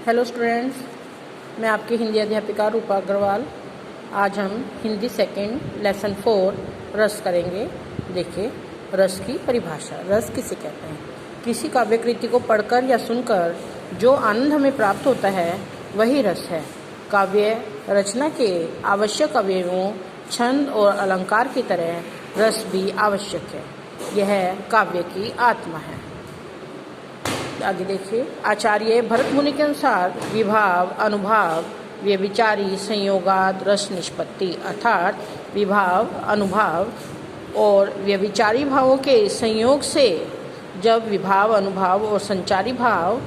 Hello students, मैं आपकी हिंदी अध्यापिका रूपा अग्रवाल। आज हम हिंदी सेकंड लेसन 4 रस करेंगे। देखिए, रस की परिभाषा। रस किसे कहते हैं? किसी काव्यकृति को पढ़कर या सुनकर जो आनंद हमें प्राप्त होता है वही रस है। काव्य रचना के आवश्यक अवयवों छंद और अलंकार की तरह रस भी आवश्यक है। यह काव्य की आत्मा है। आगे देखिए, आचार्य भरत मुनि के अनुसार विभाव, अनुभाव, व्यभिचारी संयोगाद रस निष्पत्ति, अर्थात विभाव, अनुभाव और व्यभिचारी भावों के संयोग से जब विभाव, अनुभाव और संचारी भाव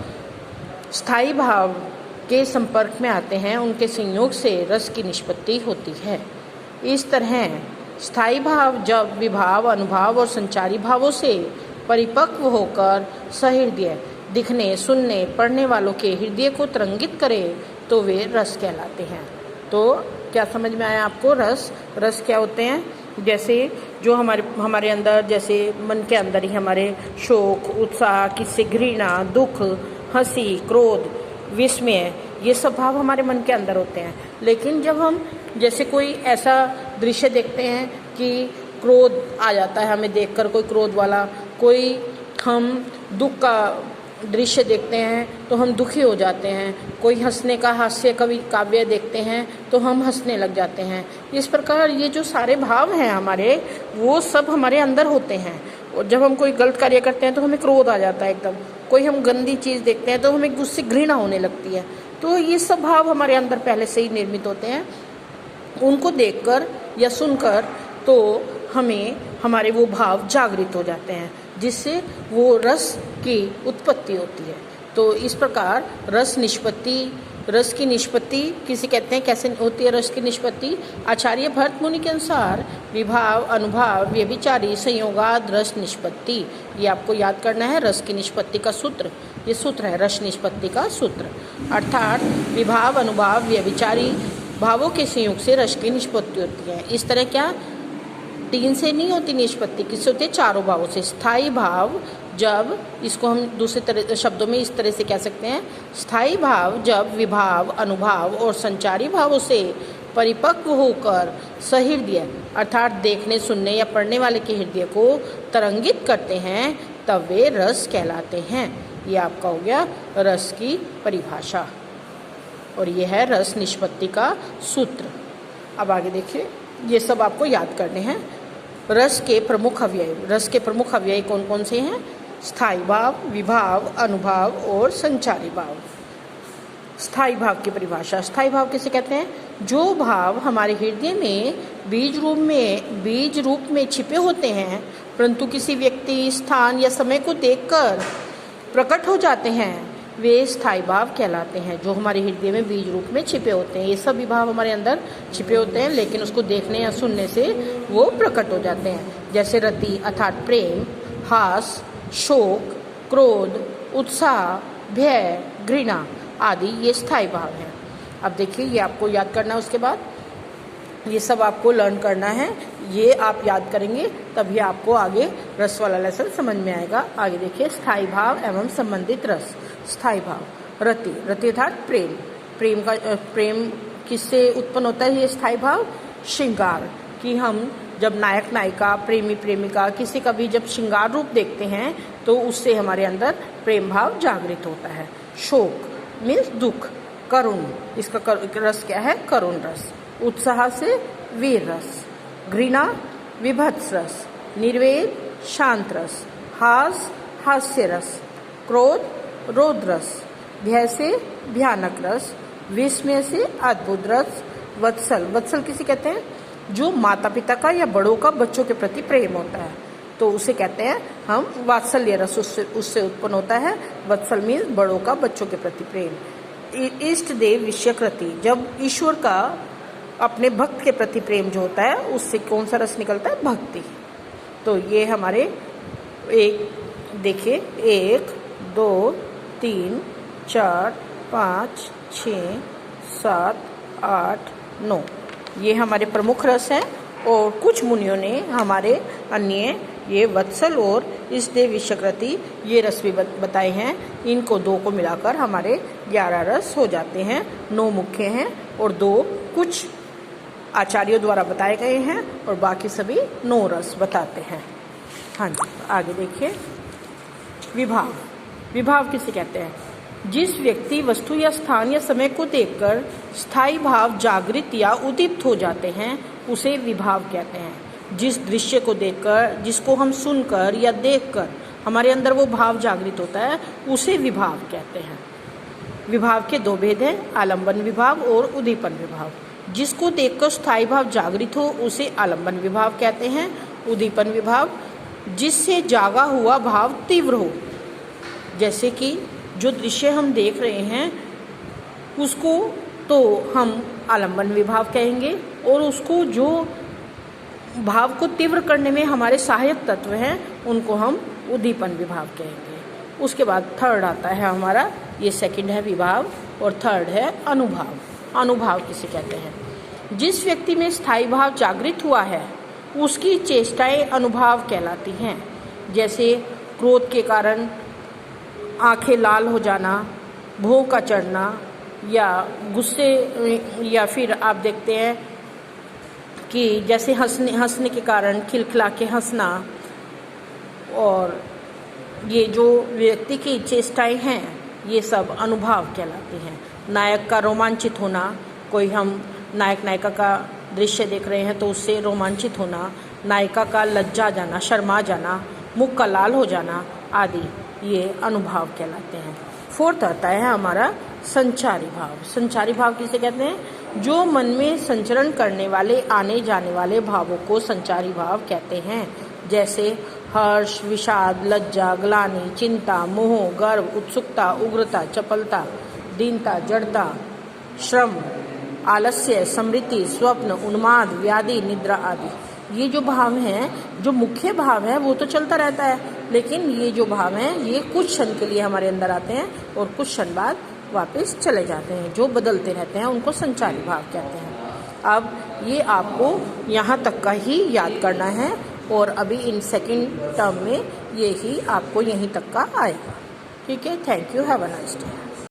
स्थायी भाव के संपर्क में आते हैं, उनके संयोग से रस की निष्पत्ति होती है। इस तरह स्थायी भाव जब विभाव, अनुभाव और संचारी भावों से परिपक्व होकर सहृदय दिखने, सुनने, पढ़ने वालों के हृदय को तरंगित करे तो वे रस कहलाते हैं। तो क्या समझ में आया आपको? रस क्या होते हैं? जैसे जो हमारे अंदर, जैसे मन के अंदर ही हमारे शोक, उत्साह, किसी घृणा, दुख, हंसी, क्रोध, विस्मय, ये सब भाव हमारे मन के अंदर होते हैं। लेकिन जब हम जैसे कोई ऐसा दृश्य देखते हैं कि क्रोध आ जाता है हमें देखकर, कोई क्रोध वाला, कोई हम दुख का दृश्य देखते हैं तो हम दुखी हो जाते हैं, कोई हंसने का हास्य कवि काव्य देखते हैं तो हम हंसने लग जाते हैं। इस प्रकार ये जो सारे भाव हैं हमारे, वो सब हमारे अंदर होते हैं। और जब हम कोई गलत कार्य करते हैं तो हमें क्रोध आ जाता है एकदम, कोई हम गंदी चीज़ देखते हैं तो हमें उससे घृणा होने लगती है। तो ये सब भाव हमारे अंदर पहले से ही निर्मित होते हैं। उनको देखकर या सुनकर तो हमें हमारे वो भाव जागृत हो जाते हैं, जिससे वो रस की उत्पत्ति होती है। तो इस प्रकार रस की निष्पत्ति किसे कहते हैं? कैसे होती है रस की निष्पत्ति? आचार्य भरत मुनि के अनुसार विभाव, अनुभाव, व्यभिचारी संयोगाद रस निष्पत्ति। ये आपको याद करना है, रस की निष्पत्ति का सूत्र। ये सूत्र है रस निष्पत्ति का सूत्र। अर्थात विभाव, अनुभाव, व्यभिचारी भावों के संयोग से रस की निष्पत्ति होती है। इस तरह क्या 3 से नहीं होती निष्पत्ति, किससे होती है? चारों भावों से। स्थायी भाव जब, इसको हम दूसरे तरह शब्दों में इस तरह से कह सकते हैं, स्थायी भाव जब विभाव, अनुभाव और संचारी भावों से परिपक्व होकर सहृदय अर्थात देखने, सुनने या पढ़ने वाले के हृदय को तरंगित करते हैं, तब वे रस कहलाते हैं। ये आपका हो गया रस की परिभाषा, और यह है रस निष्पत्ति का सूत्र। अब आगे देखिए, ये सब आपको याद करने हैं। रस के प्रमुख अवयव। रस के प्रमुख अवयव कौन कौन से हैं? स्थायी भाव, विभाव, अनुभाव और संचारी भाव। स्थायी भाव की परिभाषा। स्थायी भाव किसे कहते हैं? जो भाव हमारे हृदय में बीज रूप में छिपे होते हैं, परंतु किसी व्यक्ति, स्थान या समय को देखकर प्रकट हो जाते हैं, वे स्थायी भाव कहलाते हैं। जो हमारे हृदय में बीज रूप में छिपे होते हैं, ये सभी भाव हमारे अंदर छिपे होते हैं, लेकिन उसको देखने या सुनने से वो प्रकट हो जाते हैं। जैसे रति अर्थात प्रेम, हास, शोक, क्रोध, उत्साह, भय, घृणा आदि ये स्थायी भाव हैं। अब देखिए, ये आपको याद करना है। उसके बाद ये सब आपको लर्न करना है। ये आप याद करेंगे तभी आपको आगे रस वाला लेसन समझ में आएगा। आगे देखिए, स्थायी भाव एवं संबंधित रस। स्थायी भाव। रति अर्थात प्रेम किससे उत्पन्न होता है? ये स्थायी भाव श्रृंगार, कि हम जब नायक नायिका, प्रेमी प्रेमिका किसी का भी जब श्रृंगार रूप देखते हैं तो उससे हमारे अंदर प्रेम भाव जागृत होता है। शोक मीन्स दुख, करुण, इसका रस क्या है? करुण रस। उत्साह से वीर रस, घृणा विभत्स रस, निर्वेद शांत रस, हास हास्य रस, क्रोध रोध रस, भय से भयानक रस, विस्मय से अद्भुत रस, वत्सल किसे कहते हैं? जो माता पिता का या बड़ों का बच्चों के प्रति प्रेम होता है, तो उसे कहते हैं हम वात्सल्य रस, उससे उत्पन्न होता है। वत्सल मीन्स बड़ों का बच्चों के प्रति प्रेम। इष्ट देव विषयकृति, जब ईश्वर का अपने भक्त के प्रति प्रेम जो होता है, उससे कौन सा रस निकलता है? भक्ति। तो ये हमारे देखिए 1 2 3 4 5 6 7 8 9 ये हमारे प्रमुख रस हैं। और कुछ मुनियों ने हमारे अन्य ये वत्सल और इसदेव विषकृति ये रस भी बताए हैं। इनको 2 को मिलाकर हमारे 11 रस हो जाते हैं। 9 मुख्य हैं और 2 कुछ आचार्यों द्वारा बताए गए हैं और बाकी सभी 9 रस बताते हैं। हाँ जी, आगे देखिए। विभाव। विभाव किसे कहते हैं? जिस व्यक्ति, वस्तु या स्थान या समय को देखकर स्थायी भाव जागृत या उद्दीप्त हो जाते हैं उसे विभाव कहते हैं। जिस दृश्य को देखकर, जिसको हम सुनकर या देखकर हमारे अंदर वो भाव जागृत होता है उसे विभाव कहते हैं। विभाव के 2 भेद हैं, आलंबन विभाव और उद्दीपन विभाव। जिसको देखकर स्थायी भाव जागृत हो उसे आलंबन विभाव कहते हैं। उद्दीपन विभाव जिससे जागा हुआ भाव तीव्र हो, जैसे कि जो दृश्य हम देख रहे हैं उसको तो हम आलंबन विभाव कहेंगे और उसको जो भाव को तीव्र करने में हमारे सहायक तत्व हैं उनको हम उद्दीपन विभाव कहेंगे। उसके बाद थर्ड आता है हमारा, ये सेकंड है विभाव और थर्ड है अनुभाव। अनुभाव किसे कहते हैं? जिस व्यक्ति में स्थायी भाव जागृत हुआ है उसकी चेष्टाएं अनुभाव कहलाती हैं। जैसे क्रोध के कारण आंखें लाल हो जाना, भौं का चढ़ना, या गुस्से, या फिर आप देखते हैं कि जैसे हंसने के कारण खिलखिला के हंसना। और ये जो व्यक्ति की चेष्टाएं हैं ये सब अनुभाव कहलाती हैं। नायक का रोमांचित होना, कोई हम नायक नायिका का दृश्य देख रहे हैं तो उससे रोमांचित होना, नायिका का लज्जा जाना, शर्मा जाना, मुख का लाल हो जाना आदि ये अनुभाव कहलाते हैं। फोर्थ आता है हमारा संचारी भाव। संचारी भाव किसे कहते हैं? जो मन में संचरण करने वाले आने जाने वाले भावों को संचारी भाव कहते हैं। जैसे हर्ष, विषाद, लज्जा, ग्लानि, चिंता, मोह, गर्व, उत्सुकता, उग्रता, चपलता, दीनता, जड़ता, श्रम, आलस्य, स्मृति, स्वप्न, उन्माद, व्याधि, निद्रा आदि। ये जो भाव हैं, जो मुख्य भाव है वो तो चलता रहता है, लेकिन ये जो भाव हैं ये कुछ क्षण के लिए हमारे अंदर आते हैं और कुछ क्षण बाद वापस चले जाते हैं। जो बदलते रहते हैं उनको संचारी भाव कहते हैं। अब ये आपको यहाँ तक का ही याद करना है और अभी इन सेकंड टर्म में ये ही आपको यहीं तक का आएगा। ठीक है, thank you, have a nice day.